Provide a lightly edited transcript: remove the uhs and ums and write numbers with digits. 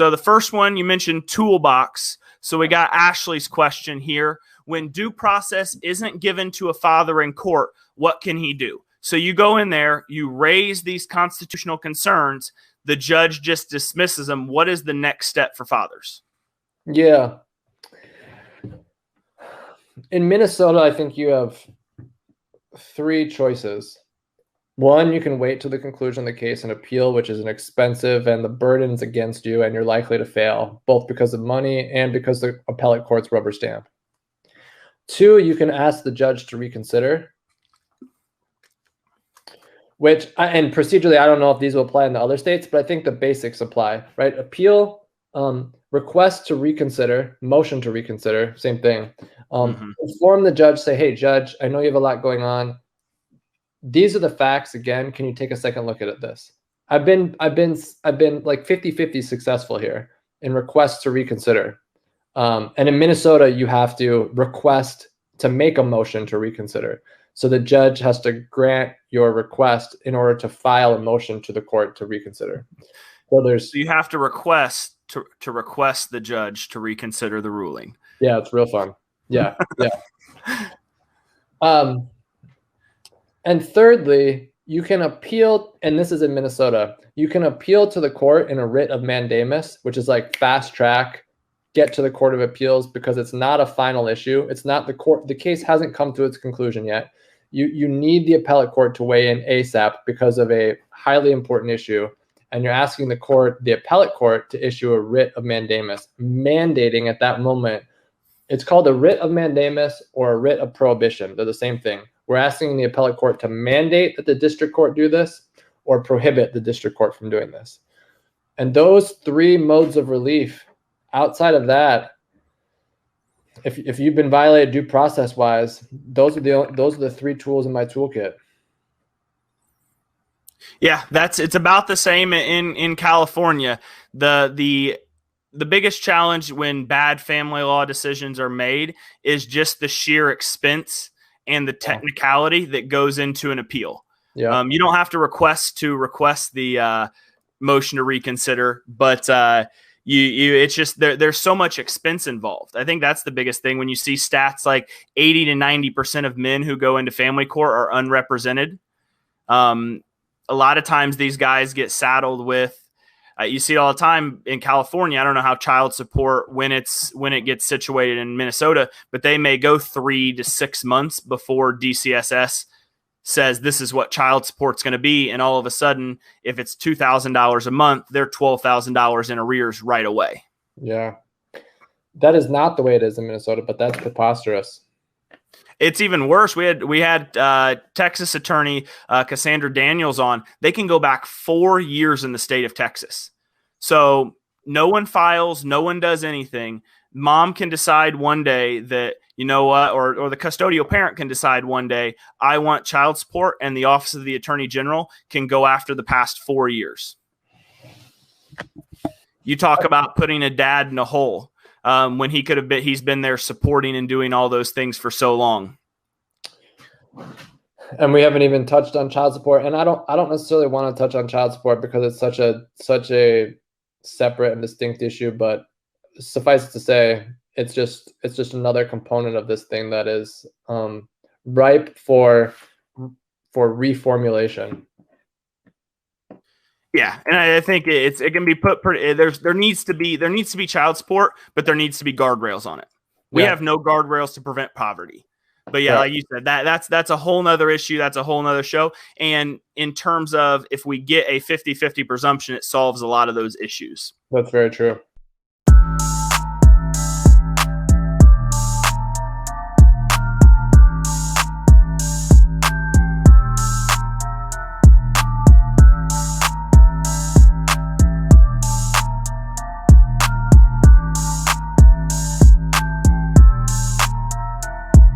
So the first one, you mentioned toolbox. So we got Ashley's question here. When due process isn't given to a father in court, what can he do? So you go in there, you raise these constitutional concerns, the judge just dismisses them. What is the next step for fathers? Yeah. In Minnesota, I think you have 3 choices. One, you can wait till the conclusion of the case and appeal, which is an expensive and the burden's against you and you're likely to fail, both because of money and because the appellate court's rubber stamp. 2, you can ask the judge to reconsider, and procedurally, I don't know if these will apply in the other states, but I think the basics apply, right? Appeal, request to reconsider, motion to reconsider, same thing. Inform the judge, say, hey, judge, I know you have a lot going on. These are the facts. Again, can you take a second look at this? I've been like 50-50 successful here in requests to reconsider. And in Minnesota, you have to request to make a motion to reconsider. So the judge has to grant your request in order to file a motion to the court to reconsider. So you have to request to request the judge to reconsider the ruling. Yeah, it's real fun. Yeah, yeah. And thirdly, you can appeal, and this is in Minnesota, you can appeal to the court in a writ of mandamus, which is like fast track, get to the Court of Appeals because it's not a final issue. It's not the court. The case hasn't come to its conclusion yet. You need the appellate court to weigh in ASAP because of a highly important issue. And you're asking the appellate court to issue a writ of mandamus, mandating at that moment. It's called a writ of mandamus or a writ of prohibition. They're the same thing. We're asking the appellate court to mandate that the district court do this or prohibit the district court from doing this. And those 3 modes of relief, outside of that, if you've been violated due process wise, those are the 3 tools in my toolkit. Yeah, it's about the same in California. The biggest challenge when bad family law decisions are made is just the sheer expense and the technicality that goes into an appeal. Yeah. You don't have to request the motion to reconsider, but it's just there's so much expense involved. I think that's the biggest thing when you see stats like 80 to 90% of men who go into family court are unrepresented. A lot of times these guys get saddled with, you see it all the time in California. I don't know how child support, when it gets situated in Minnesota, but they may go 3 to 6 months before DCSS says this is what child support's going to be. And all of a sudden, if it's $2,000 a month, they're $12,000 in arrears right away. Yeah. That is not the way it is in Minnesota, but that's preposterous. It's even worse. We had Texas attorney Cassandra Daniels on. They can go back 4 years in the state of Texas. So no one files, no one does anything. Mom can decide one day that, you know what, or the custodial parent can decide one day, I want child support, and the Office of the Attorney General can go after the past 4 years. You talk about putting a dad in a hole when he's been there supporting and doing all those things for so long. And we haven't even touched on child support. And I don't necessarily want to touch on child support because it's such a separate and distinct issue, but suffice it to say, it's just another component of this thing that is ripe for reformulation. Yeah, and I think it can be put pretty. There needs to be child support, but there needs to be guardrails on it. We have no guardrails to prevent poverty. But yeah, like you said, that's a whole nother issue. That's a whole nother show. And in terms of if we get a 50-50 presumption, it solves a lot of those issues. That's very true.